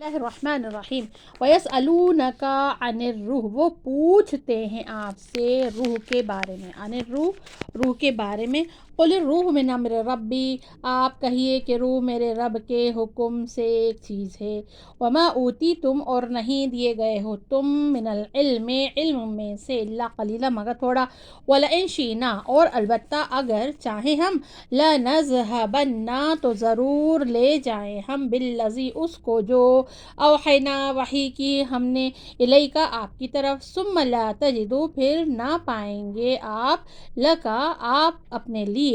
اللہ الرحمن الرحیم وَيَسْأَلُونَكَ عَنِ الروح، وہ پوچھتے ہیں آپ سے روح کے بارے میں، عن الروح، روح کے بارے میں۔ قُلِ الروح مِنْ أَمْرِ رَبِّی، آپ کہیے کہ روح میرے رب کے حکم سے ایک چیز ہے۔ وَمَا أُوتِیتُم، اور نہیں دیے گئے ہو تم، مِنَ العلم، علم میں سے، إِلَّا قَلِیلًا مگر تھوڑا، وَلَئِن شِئْنَا، اور البتہ اگر چاہیں ہم، لَنَذْهَبَنَّ، تو ضرور لے جائیں ہم، بالذی، اس کو جو اوحینا، وحی کی ہم نے، الیکا، آپ کی طرف، ثم لا تجدو، پھر نہ پائیں گے آپ، لکا، آپ اپنے لیے،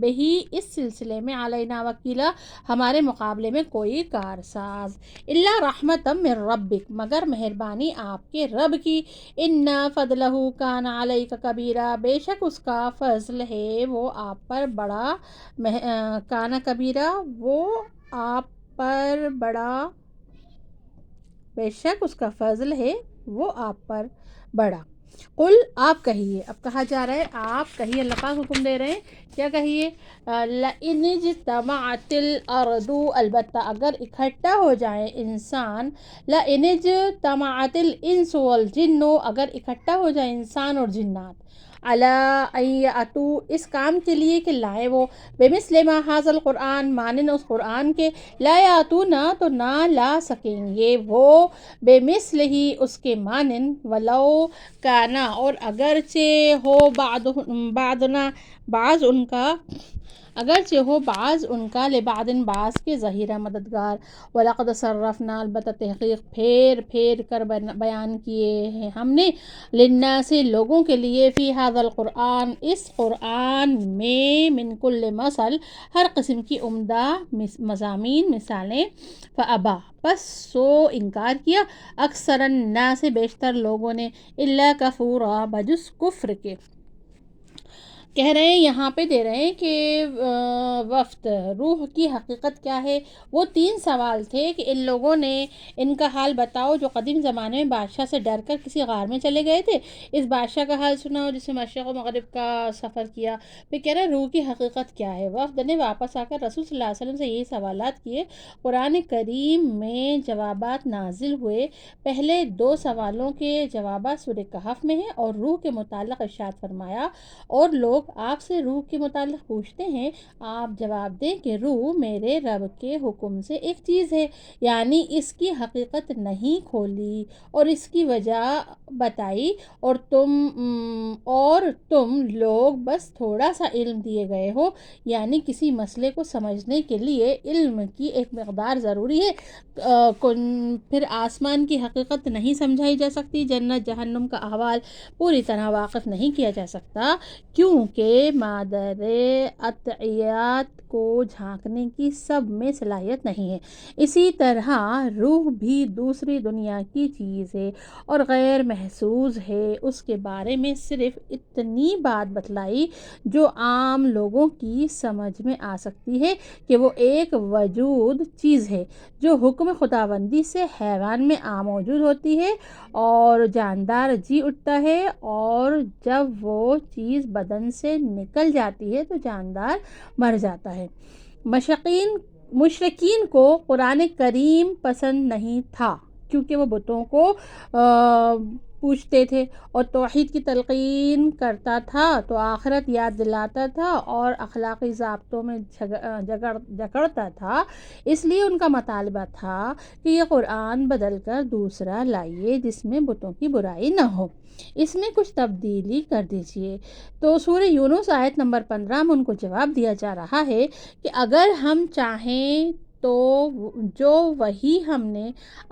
بہی، اس سلسلے میں، علینا وکیلا، ہمارے مقابلے میں کوئی کارساز، الا رحمتا من ربک، مگر مہربانی آپ کے رب کی، ان فضلہ کان علیک کبیرا، بے شک اس کا فضل ہے وہ آپ پر بڑا، کانا کبیرا، وہ آپ پر بڑا، بے شک اس کا فضل ہے وہ آپ پر بڑا۔ قل، آپ کہیے، اب کہا جا رہا ہے آپ کہیے، اللہ پاک حکم دے رہے ہیں کیا کہیے، لئن اجتمعت الارض، البتہ اگر اکٹھا ہو جائیں انسان، لئن اجتمعت الانس والجن، اگر اکٹھا ہو جائیں انسان اور جنات، علی ان یاتوا، اس کام کے لیے کہ لائے وہ، بمثل ما ھذا القرآن، مانند اس قرآن کے، لا یاتون، تو نہ لا سکیں گے وہ، بمثل ہی، اس کے مانند، ولو کانا، اور اگرچہ ہو بعضنا، بعض ان کا، اگرچہ ہو بعض ان کا، لبعض، بعض کے ظہیرہ مددگار، وَلَقَدْ صَرَّفْنَا، البتہ تحقیق پھیر پھیر کر بیان کیے ہیں ہم نے، للناس، لوگوں کے لیے، فی ھذا القرآن، اس قرآن میں، من کل مثل، ہر قسم کی عمدہ مضامین، مثالیں، فَأَبَى، بس سو انکار کیا، اکثر الناس، بیشتر لوگوں نے، الا کفورا، بجز کفر کے۔ کہہ رہے ہیں یہاں پہ دے رہے ہیں کہ وفد روح کی حقیقت کیا ہے۔ وہ 3 سوال تھے کہ ان لوگوں نے، ان کا حال بتاؤ جو قدیم زمانے میں بادشاہ سے ڈر کر کسی غار میں چلے گئے تھے، اس بادشاہ کا حال سناؤ جس نے مشرق و مغرب کا سفر کیا۔ پھر کہہ رہے ہیں روح کی حقیقت کیا ہے۔ وفد نے واپس آ کر رسول صلی اللہ علیہ وسلم سے یہی سوالات کیے۔ قرآن کریم میں جوابات نازل ہوئے۔ پہلے 2 سوالوں کے جوابات سورہ کہف میں ہیں، اور روح کے متعلق ارشاد فرمایا، اور لوگ آپ سے روح کے متعلق پوچھتے ہیں، آپ جواب دیں کہ روح میرے رب کے حکم سے ایک چیز ہے، یعنی اس کی حقیقت نہیں کھولی اور اس کی وجہ بتائی، اور تم لوگ بس تھوڑا سا علم دیے گئے ہو، یعنی کسی مسئلے کو سمجھنے کے لیے علم کی ایک مقدار ضروری ہے۔ پھر آسمان کی حقیقت نہیں سمجھائی جا سکتی، جنت جہنم کا احوال پوری طرح واقف نہیں کیا جا سکتا، کیونکہ مادر اطیات کو جھانکنے کی سب میں صلاحیت نہیں ہے۔ اسی طرح روح بھی دوسری دنیا کی چیز ہے اور غیر محسوس ہے۔ اس کے بارے میں صرف اتنی بات بتلائی جو عام لوگوں کی سمجھ میں آ سکتی ہے کہ وہ ایک وجود چیز ہے جو حکم خداوندی سے حیوان میں موجود ہوتی ہے، اور جاندار جی اٹھتا ہے، اور جب وہ چیز بدن سے نکل جاتی ہے تو جاندار مر جاتا ہے۔ مشرکین کو قرآن کریم پسند نہیں تھا، کیونکہ وہ بتوں کو پوچھتے تھے اور توحید کی تلقین کرتا تھا، تو آخرت یاد دلاتا تھا اور اخلاقی ضابطوں میں جکڑتا تھا۔ اس لیے ان کا مطالبہ تھا کہ یہ قرآن بدل کر دوسرا لائیے جس میں بتوں کی برائی نہ ہو، اس میں کچھ تبدیلی کر دیجیے۔ تو سورہ یونس آیت نمبر 15 میں ان کو جواب دیا جا رہا ہے کہ اگر ہم چاہیں تو جو وحی ہم نے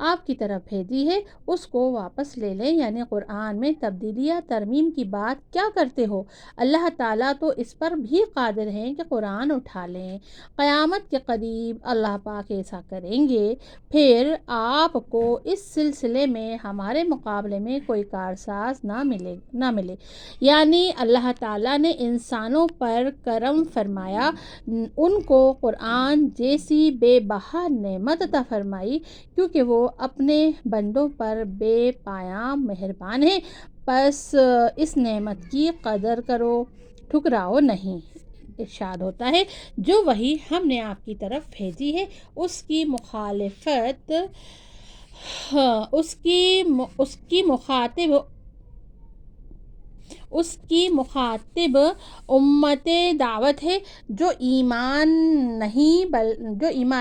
آپ کی طرف بھیجی ہے اس کو واپس لے لیں، یعنی قرآن میں تبدیلی یا ترمیم کی بات کیا کرتے ہو، اللہ تعالیٰ تو اس پر بھی قادر ہیں کہ قرآن اٹھا لیں۔ قیامت کے قریب اللہ پاک ایسا کریں گے، پھر آپ کو اس سلسلے میں ہمارے مقابلے میں کوئی کارساز نہ ملے، یعنی اللہ تعالیٰ نے انسانوں پر کرم فرمایا، ان کو قرآن جیسی بے بہا نعمت عطا فرمائی، کیونکہ وہ اپنے بندوں پر بے پایاں مہربان ہیں، پس اس نعمت کی قدر کرو، ٹھکراؤ نہیں۔ ارشاد ہوتا ہے جو وحی ہم نے آپ کی طرف بھیجی ہے اس کی مخالفت ہاں، اس کی مخاطب امت دعوت ہے جو ایمان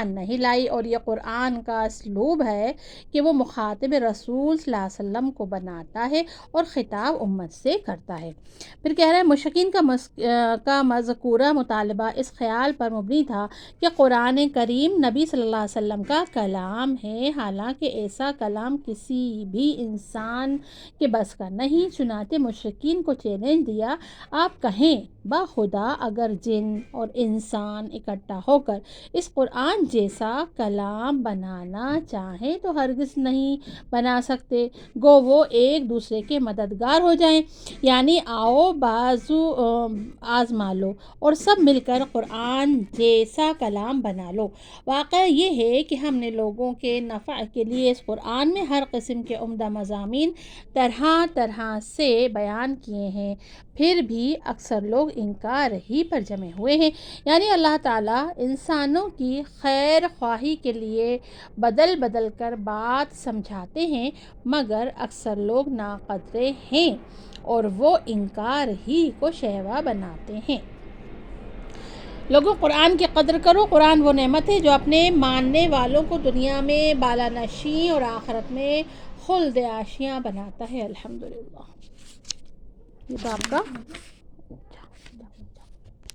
نہیں لائی، اور یہ قرآن کا اسلوب ہے کہ وہ مخاطب رسول صلی اللہ علیہ وسلم کو بناتا ہے اور خطاب امت سے کرتا ہے۔ پھر کہہ رہا ہے مشرکین کا مذکورہ مطالبہ اس خیال پر مبنی تھا کہ قرآن کریم نبی صلی اللہ علیہ وسلم کا کلام ہے، حالانکہ ایسا کلام کسی بھی انسان کے بس کا نہیں۔ چنانچہ مشرکین کو چیلنج دیا، آپ کہیں باخدا اگر جن اور انسان اکٹھا ہو کر اس قرآن جیسا کلام بنانا چاہیں تو ہرگز نہیں بنا سکتے، گو وہ ایک دوسرے کے مددگار ہو جائیں، یعنی آؤ بازو آزما لو اور سب مل کر قرآن جیسا کلام بنا لو۔ واقعہ یہ ہے کہ ہم نے لوگوں کے نفع کے لیے اس قرآن میں ہر قسم کے عمدہ مضامین طرح طرح سے بیان کیے ہیں، پھر بھی اکثر لوگ انکار ہی پر جمے ہوئے ہیں۔ یعنی اللہ تعالیٰ انسانوں کی خیر خواہی کے لیے بدل بدل کر بات سمجھاتے ہیں، مگر اکثر لوگ ناقدرے ہیں اور وہ انکار ہی کو شیوا بناتے ہیں۔ لوگوں، قرآن کی قدر کرو۔ قرآن وہ نعمت ہے جو اپنے ماننے والوں کو دنیا میں بالانشیں اور آخرت میں خلد عاشیاں بناتا ہے۔ الحمدللہ۔ یہ تو آپ کا